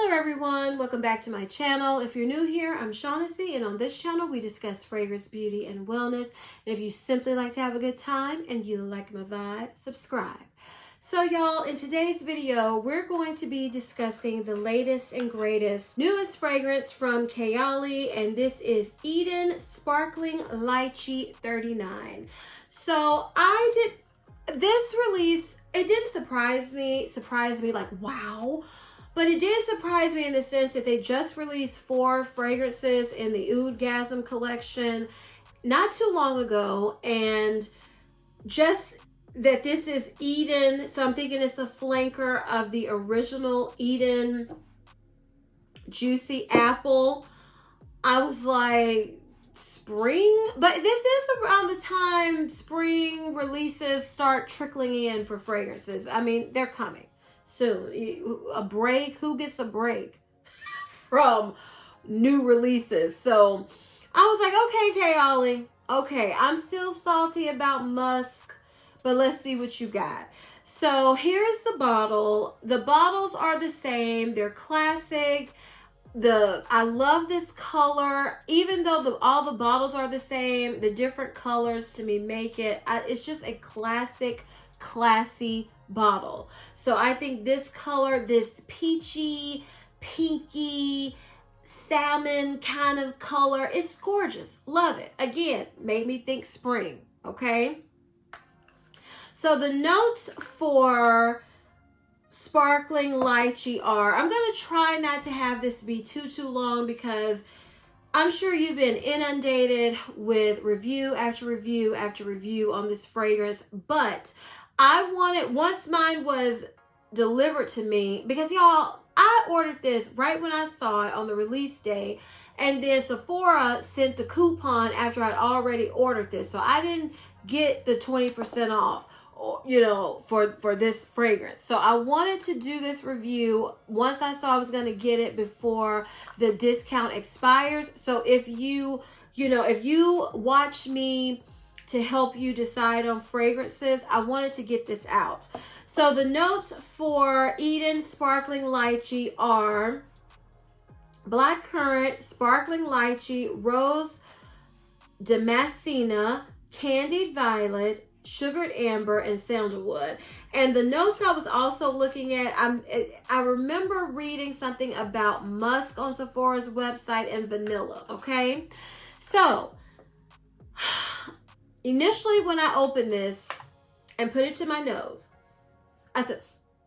Hello everyone, welcome back to my channel. If you're new here, I'm Shaughnessy, and on this channel we discuss fragrance, beauty, and wellness. And if you simply like to have a good time and you like my vibe, subscribe. So y'all, in today's video, we're going to be discussing the latest and greatest, newest fragrance from Kayali, and this is Eden Sparkling Lychee 39. So this release, it didn't surprise me like, wow. But it did surprise me in the sense that they just released 4 fragrances in the Oudgasm collection not too long ago. And just that this is Eden, so I'm thinking it's a flanker of the original Eden Juicy Apple. I was like, spring? But this is around the time spring releases start trickling in for fragrances. I mean, they're coming soon. A break? Who gets a break from new releases? So I was like, okay, Kayali. Okay, I'm still salty about musk, but let's see what you got. So here's the bottle. The bottles are the same. They're classic. I love this color. Even though all the bottles are the same, the different colors to me make it. It's just a classic, classy bottle. So I think this color, this peachy, pinky, salmon kind of color, it's gorgeous. Love it. Again, made me think spring. Okay. So the notes for Sparkling Lychee are, I'm going to try not to have this be too long because I'm sure you've been inundated with review after review after review on this fragrance, but I wanted, once mine was delivered to me, because y'all, I ordered this right when I saw it on the release day, and then Sephora sent the coupon after I'd already ordered this, so I didn't get the 20% off, you know, for this fragrance. So I wanted to do this review once I saw I was going to get it before the discount expires. So if you watch me to help you decide on fragrances, I wanted to get this out. So the notes for Eden Sparkling Lychee are blackcurrant, sparkling lychee, rose damascena, candied violet, sugared amber, and sandalwood. And the notes I was also looking at, I remember reading something about musk on Sephora's website and vanilla. Okay, so initially when I opened this and put it to my nose, I said,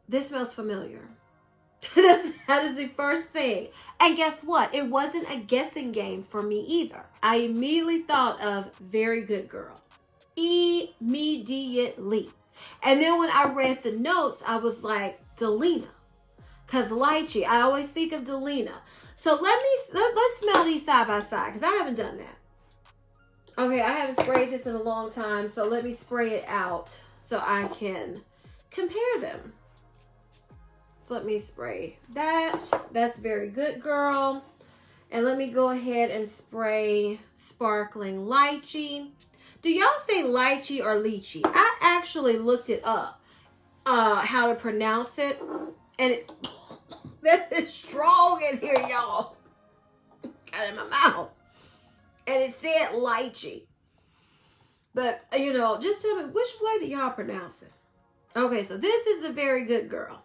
this smells familiar. That is the first thing. And guess what? It wasn't a guessing game for me either. I immediately thought of Very Good Girl. Immediately. And then when I read the notes, I was like, Delina. Because lychee, I always think of Delina. So let's smell these side by side, because I haven't done that. Okay, I haven't sprayed this in a long time, so let me spray it out so I can compare them. So let me spray that. That's Very Good Girl. And let me go ahead and spray Sparkling Lychee. Do y'all say lychee or lychee? I actually looked it up, how to pronounce it. And this is strong in here, y'all. Got it in my mouth. And it said lychee. But, you know, just tell me, which way do y'all pronounce it? Okay, so this is the Very Good Girl.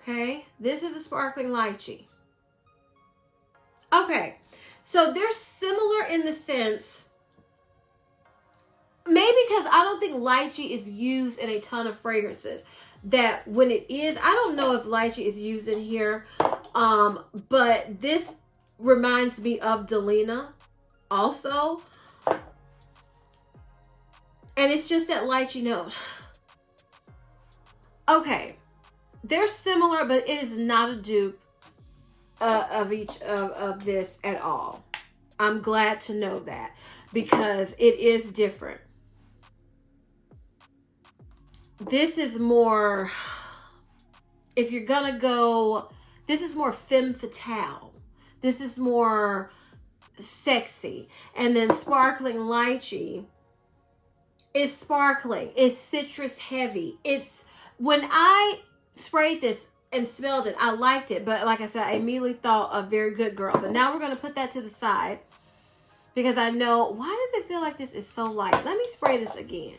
Okay, this is a Sparkling Lychee. Okay, so they're similar in the sense, maybe because I don't think lychee is used in a ton of fragrances, that when it is, I don't know if lychee is used in here, but this reminds me of Delina also. And it's just that lychee note. Okay, they're similar, but it is not a dupe of each of this at all. I'm glad to know that, because it is different. This is more, if you're gonna go, this is more femme fatale. This is more sexy. And then Sparkling Lychee is sparkling. It's citrus heavy. It's, when I sprayed this, and smelled it. I liked it, but like I said, I immediately thought of Very Good Girl. But now we're going to put that to the side because I know, why does it feel like this is so light? Let me spray this again.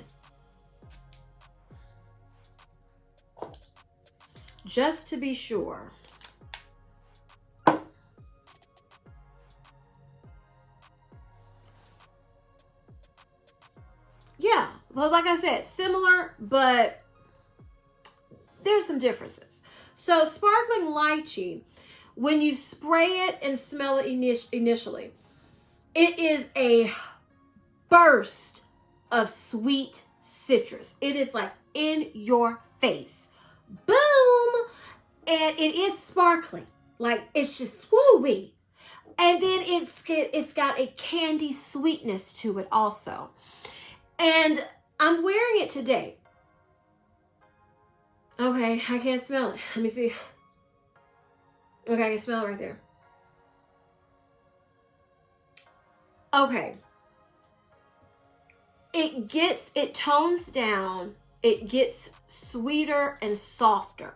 Just to be sure. Yeah, well, like I said, similar, but there's some differences. So Sparkling Lychee, when you spray it and smell it initially, it is a burst of sweet citrus. It is like in your face. Boom! And it is sparkling. Like, it's just swooey. And then it's got a candy sweetness to it also. And I'm wearing it today. Okay, I can't smell it. Let me see. Okay, I can smell it right there. Okay. It tones down. It gets sweeter and softer.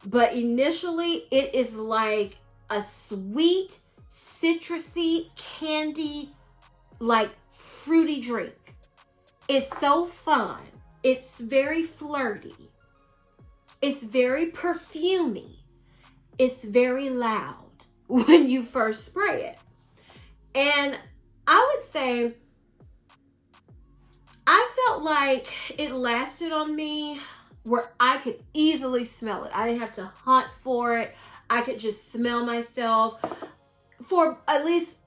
But initially, it is like a sweet, citrusy, candy, like fruity drink. It's so fun. It's very flirty. It's very perfumey. It's very loud when you first spray it. And I would say I felt like it lasted on me where I could easily smell it. I didn't have to hunt for it. I could just smell myself for at least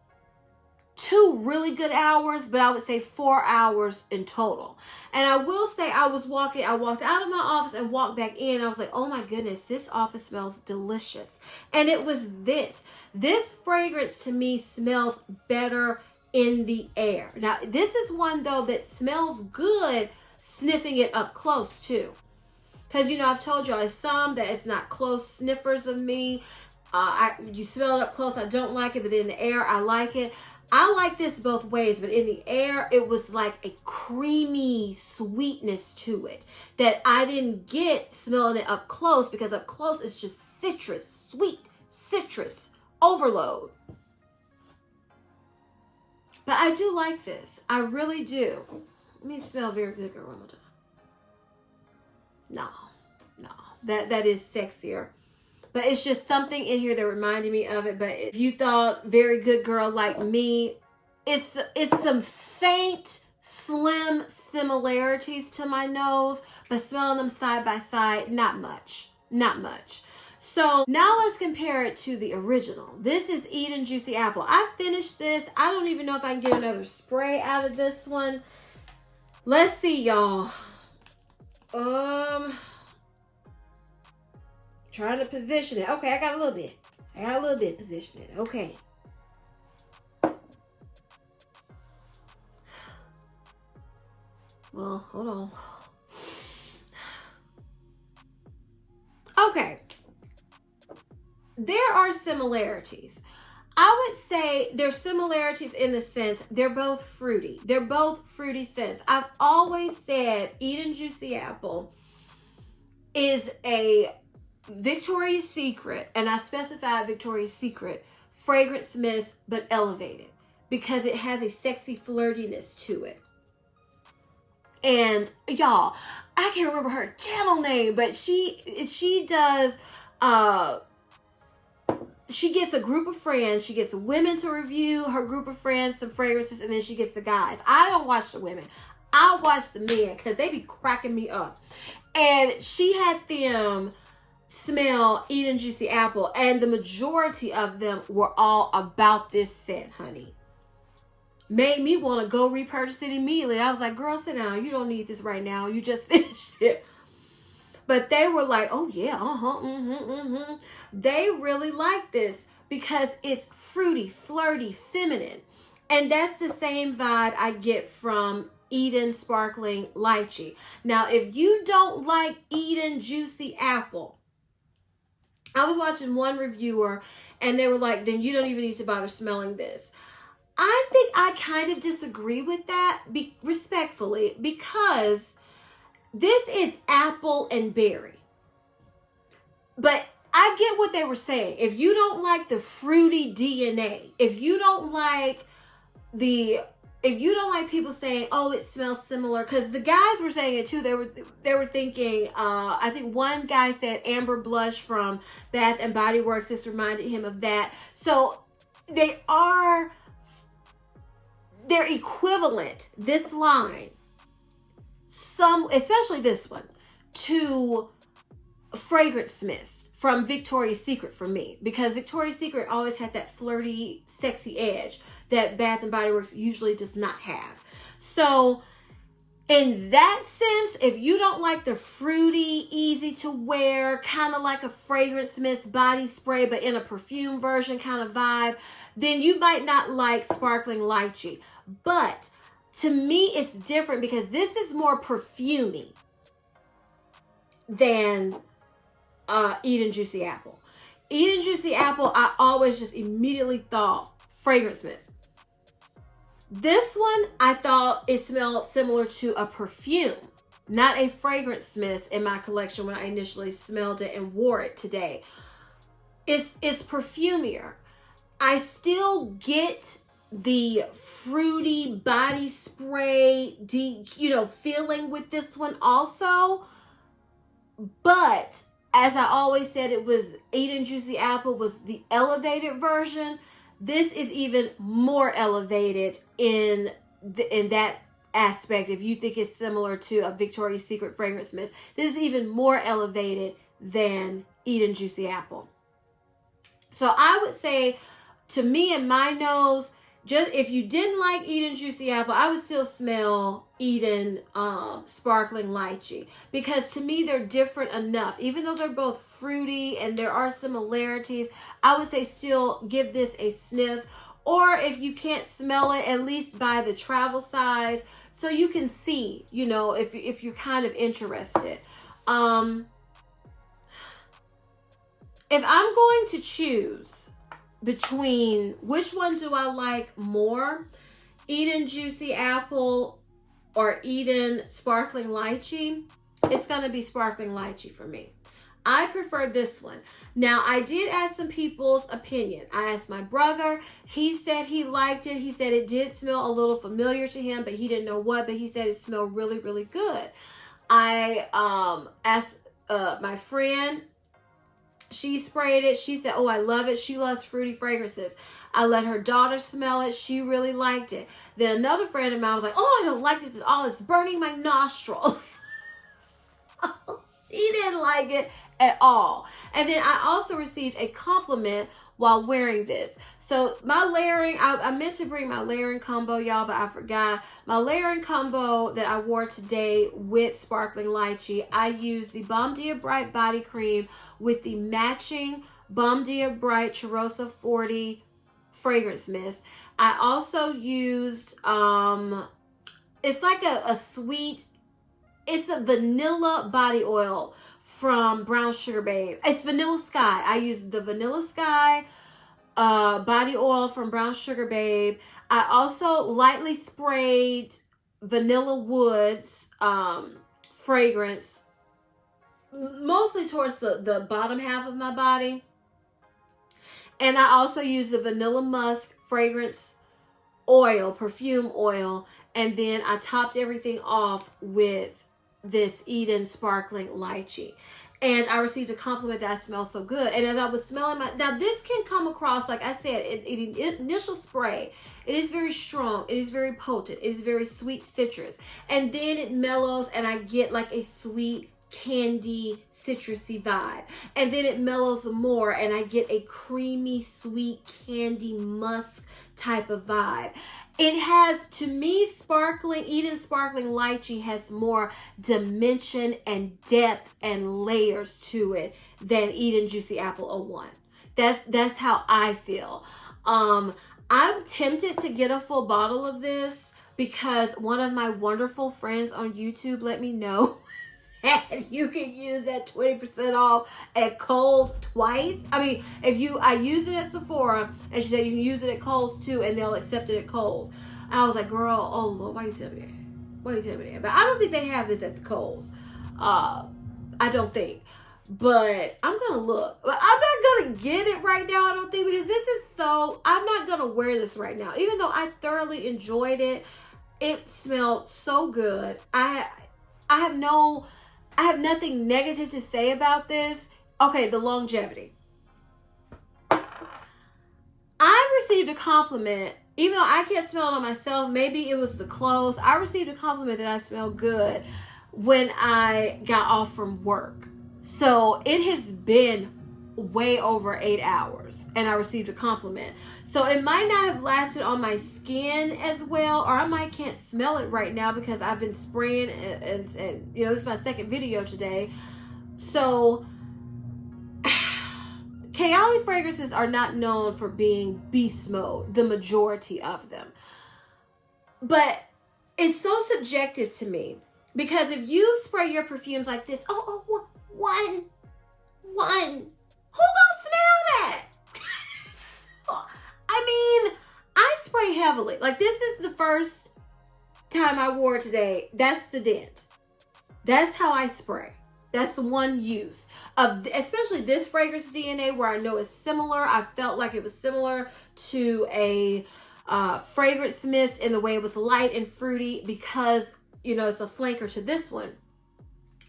2 really good hours, but I would say 4 hours in total. And I will say I walked out of my office and walked back in. I was like, oh my goodness, this office smells delicious. And it was this. This fragrance to me smells better in the air. Now, this is one though that smells good sniffing it up close too. Because, you know, I've told y'all some that it's not close sniffers of me. You smell it up close, I don't like it, but in the air, I like it. I like this both ways, but in the air, it was like a creamy sweetness to it that I didn't get smelling it up close, because up close it's just citrus, sweet citrus overload. But I do like this. I really do. Let me smell Very Good Girl one more time. No, that is sexier. But it's just something in here that reminded me of it. But if you thought Very Good Girl like me, it's some faint, slim similarities to my nose, but smelling them side by side, not much. So now let's compare it to the original. This is Eden Juicy Apple. I finished this. I don't even know if I can get another spray out of this one. Let's see, y'all. Trying to position it. Okay, I got a little bit position it. Okay. Well, hold on. Okay. There are similarities. I would say there's similarities in the sense they're both fruity. They're both fruity scents. I've always said Eden Juicy Apple is a Victoria's Secret, and I specified Victoria's Secret fragrance mist, but elevated, because it has a sexy flirtiness to it. And y'all, I can't remember her channel name, but she does she gets a group of friends. She gets women to review her group of friends some fragrances, and then she gets the guys. I don't watch the women. I watch the men, because they be cracking me up. And she had them smell Eden Juicy Apple, and the majority of them were all about this scent, honey. Made me want to go repurchase it immediately. I was like, girl, sit down. You don't need this right now. You just finished it. But they were like, oh yeah, They really like this because it's fruity, flirty, feminine. And that's the same vibe I get from Eden Sparkling Lychee. Now, if you don't like Eden Juicy Apple, I was watching one reviewer and they were like, then you don't even need to bother smelling this. I think I kind of disagree with that, respectfully, because this is apple and berry. But I get what they were saying. If you don't like the fruity DNA, if you don't like people saying, "Oh, it smells similar," because the guys were saying it too. They were thinking. I think one guy said amber blush from Bath and Body Works. This reminded him of that. So they're equivalent. This line, especially this one, to fragrance mist from Victoria's Secret for me, because Victoria's Secret always had that flirty, sexy edge that Bath and Body Works usually does not have. So in that sense, if you don't like the fruity, easy to wear, kind of like a fragrance mist body spray, but in a perfume version kind of vibe, then you might not like Sparkling Lychee. But to me, it's different because this is more perfumey than Eden Juicy Apple. Eden Juicy Apple, I always just immediately thought fragrance mist. This one, I thought it smelled similar to a perfume, not a fragrance mist in my collection when I initially smelled it and wore it today. It's perfumier. I still get the fruity body spray, feeling with this one also. But as I always said, it was Eden Juicy Apple was the elevated version. This is even more elevated in that aspect. If you think it's similar to a Victoria's Secret fragrance mist, this is even more elevated than Eden Juicy Apple. So I would say, to me and my nose, just if you didn't like Eden Juicy Apple, I would still smell Eden Sparkling Lychee, because to me they're different enough. Even though they're both fruity and there are similarities, I would say still give this a sniff. Or if you can't smell it, at least buy the travel size so you can see, if you're kind of interested. If I'm going to choose between which one do I like more, Eden Juicy Apple or Eden Sparkling Lychee, it's going to be Sparkling Lychee for me. I prefer this one. Now, I did ask some people's opinion. I asked my brother. He said he liked it. He said it did smell a little familiar to him, but he didn't know what, but he said it smelled really, really good. I asked my friend. She sprayed it. She said, "Oh, I love it." She loves fruity fragrances. I let her daughter smell it. She really liked it. Then another friend of mine was like, "Oh, I don't like this at all. It's burning my nostrils." So she didn't like it at all. And then I also received a compliment while wearing this. So my layering, I meant to bring my layering combo, y'all, but I forgot. My layering combo that I wore today with Sparkling Lychee, I used the Balm Dia Bright Body Cream with the matching Balm Dia Bright Cheirosa 40 fragrance mist. I also used, it's like a sweet, it's a vanilla body oil from Brown Sugar Babe. It's Vanilla Sky. I used the Vanilla Sky body oil from Brown Sugar Babe. I also lightly sprayed Vanilla Woods fragrance, mostly towards the bottom half of my body. And I also used the Vanilla Musk fragrance oil, perfume oil. And then I topped everything off with this Eden Sparkling Lychee. And I received a compliment that I smell so good. And as I was smelling now this can come across, like I said, initial spray, it is very strong. It is very potent. It is very sweet citrus. And then it mellows and I get like a sweet candy citrusy vibe. And then it mellows more and I get a creamy, sweet candy musk type of vibe. It has, to me, Eden Sparkling Lychee has more dimension and depth and layers to it than Eden Juicy Apple 01. That's how I feel. I'm tempted to get a full bottle of this because one of my wonderful friends on YouTube let me know that you can use that 20% off at Kohl's twice. I mean, I use it at Sephora, and she said you can use it at Kohl's too, and they'll accept it at Kohl's. And I was like, girl, oh Lord, why you tell me that? Why you tell me that? But I don't think they have this at the Kohl's. I don't think. But I'm gonna look. I'm not gonna get it right now, I don't think, because this is so, I'm not gonna wear this right now. Even though I thoroughly enjoyed it, it smelled so good. I have nothing negative to say about this. Okay, the longevity. I received a compliment, even though I can't smell it on myself. Maybe it was the clothes. I received a compliment that I smell good when I got off from work. So it has been way over 8 hours and I received a compliment. So it might not have lasted on my skin as well, or I might can't smell it right now because I've been spraying and you know, this is my second video today. So Kayali fragrances are not known for being beast mode, the majority of them. But it's so subjective to me, because if you spray your perfumes like this, one, who gonna smell that? I mean, I spray heavily. Like, this is the first time I wore it today. That's the dent. That's how I spray. That's the one use of, especially this fragrance DNA, where I know it's similar. I felt like it was similar to a fragrance mist in the way it was light and fruity, because, you know, it's a flanker to this one.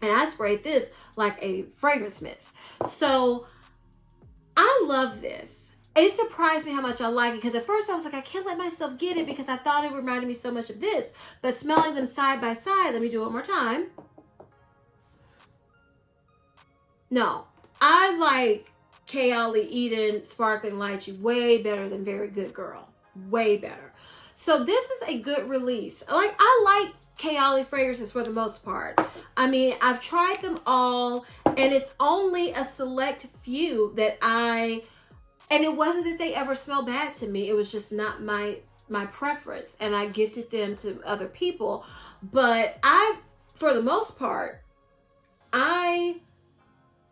And I sprayed this like a fragrance mist. So I love this. It surprised me how much I like it, because at first I was like, I can't let myself get it because I thought it reminded me so much of this. But smelling them side by side, let me do it one more time. No, I like Kayali Eden Sparkling Lychee way better than Very Good Girl. Way better. So this is a good release. Like, I like Kayali fragrances for the most part. I mean, I've tried them all, and it's only a select few that and it wasn't that they ever smell bad to me. It was just not my preference, and I gifted them to other people. But for the most part, I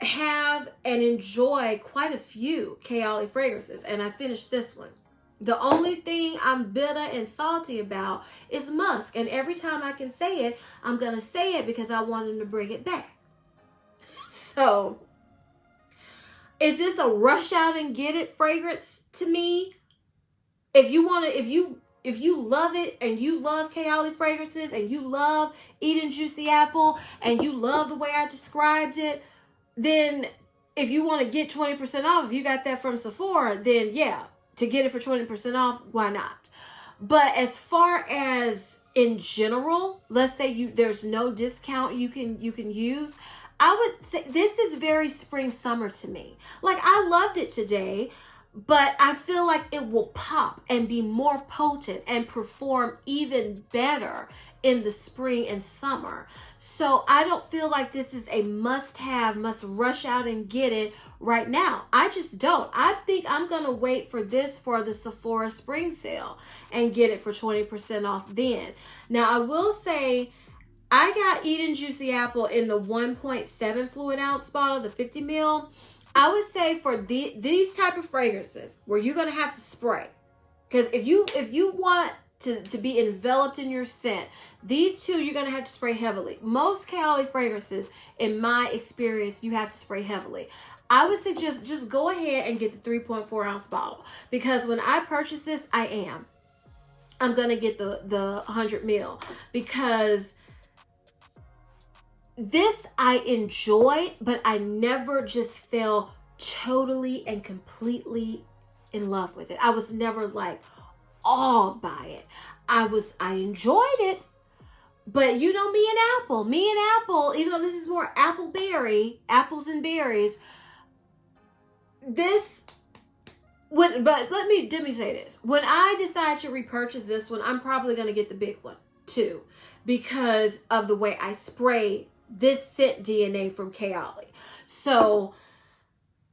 have and enjoy quite a few Kayali fragrances, and I finished this one. The only thing I'm bitter and salty about is musk, and every time I can say it, I'm gonna say it because I want them to bring it back. So, is this a rush out and get it fragrance to me? If you love it, and you love Kayali fragrances, and you love Eden Juicy Apple, and you love the way I described it, then if you want to get 20% off, if you got that from Sephora, then yeah, to get it for 20% off, why not? But as far as in general, let's say there's no discount you can use, I would say this is very spring summer to me. Like, I loved it today, but I feel like it will pop and be more potent and perform even better in the spring and summer. So I don't feel like this is a must-have, must rush out and get it right now. I just don't. I think I'm going to wait for this for the Sephora spring sale and get it for 20% off then. Now, I will say, I got Eden Juicy Apple in the 1.7 fluid ounce bottle, the 50 ml. I would say for these type of fragrances where you're going to have to spray, because if you want to be enveloped in your scent, these two you're going to have to spray heavily. Most Kayali fragrances, in my experience, you have to spray heavily. I would suggest just go ahead and get the 3.4 ounce bottle, because when I purchase this, I'm going to get the 100 ml, because this I enjoyed, but I never just fell totally and completely in love with it. I was never like awed by it. I enjoyed it, but you know, me and apple, even though this is more apples and berries, but let me say this. When I decide to repurchase this one, I'm probably going to get the big one too, because of the way I spray this scent DNA from Kayali. So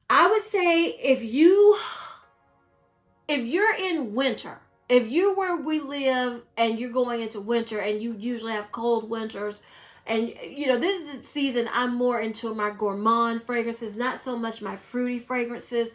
I would say if you're in winter, if you're where we live and you're going into winter, and you usually have cold winters, and you know, this is the season I'm more into my gourmand fragrances, not so much my fruity fragrances,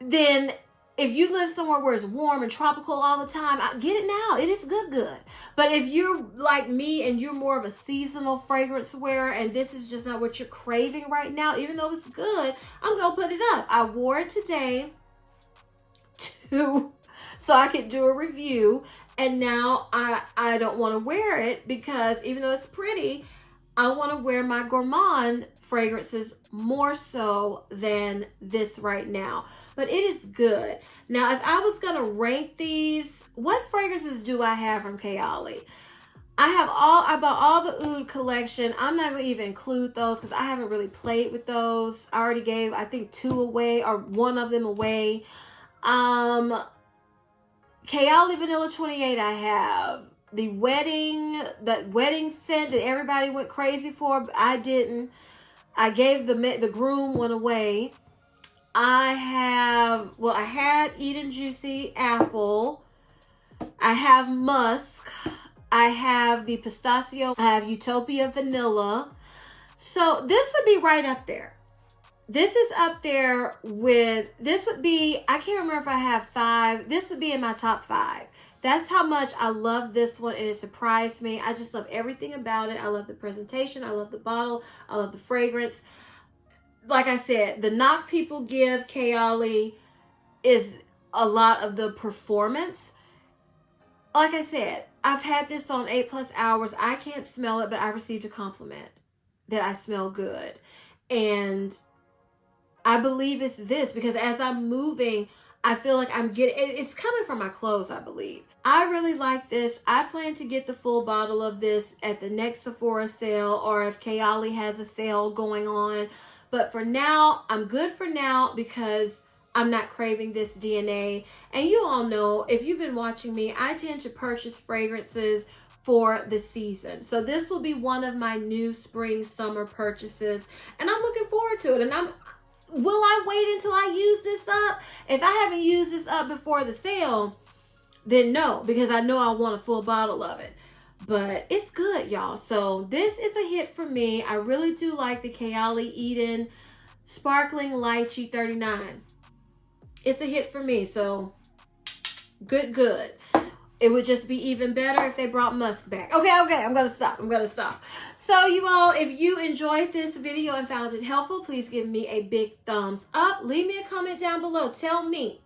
then if you live somewhere where it's warm and tropical all the time, get it now. It is good. But if you're like me and you're more of a seasonal fragrance wearer and this is just not what you're craving right now, even though it's good, I'm going to put it up. I wore it today so I could do a review. And now I don't want to wear it because even though it's pretty, I want to wear my gourmand fragrances more so than this right now. But it is good. Now, if I was going to rank these, what fragrances do I have from Kayali? I bought all the Oud collection. I'm not going to even include those because I haven't really played with those. I already gave, I think, 2 away or 1 of them away. Kayali Vanilla 28 I have. The wedding scent that everybody went crazy for, but I didn't. I gave the groom one away. I had Eden Juicy Apple. I have Musk. I have the Pistachio. I have Utopia Vanilla. So this would be right up there. This is up there with, this would be, I can't remember if I have 5. This would be in my top 5. That's how much I love this one, and it surprised me. I just love everything about it. I love the presentation. I love the bottle. I love the fragrance. Like I said, the knock people give Kayali is a lot of the performance. Like I said, I've had this on 8+ hours. I can't smell it, but I received a compliment that I smell good. And I believe it's this because as I'm moving, I feel like I'm getting, it's coming from my clothes, I believe. I really like this. I plan to get the full bottle of this at the next Sephora sale or if Kayali has a sale going on. But for now, I'm good for now because I'm not craving this DNA. And you all know, if you've been watching me, I tend to purchase fragrances for the season. So this will be one of my new spring summer purchases. And I'm looking forward to it. And will I wait until I use this up? If I haven't used this up before the sale, then no, because I know I want a full bottle of it. But it's good, y'all. So this is a hit for me. I really do like the Kayali Eden Sparkling Lychee 39. It's a hit for me. So good. It would just be even better if they brought Musk back. Okay, I'm going to stop. So you all, if you enjoyed this video and found it helpful, please give me a big thumbs up. Leave me a comment down below. Tell me,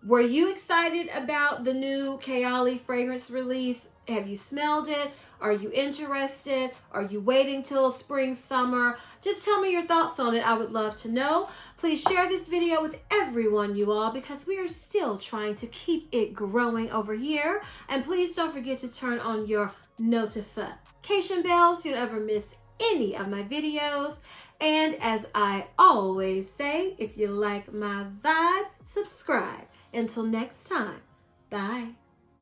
were you excited about the new Kayali fragrance release? Have you smelled it? Are you interested? Are you waiting till spring, summer? Just tell me your thoughts on it. I would love to know. Please share this video with everyone, you all, because we are still trying to keep it growing over here. And please don't forget to turn on your notification bell so you never miss any of my videos. And as I always say, if you like my vibe, subscribe. Until next time, bye.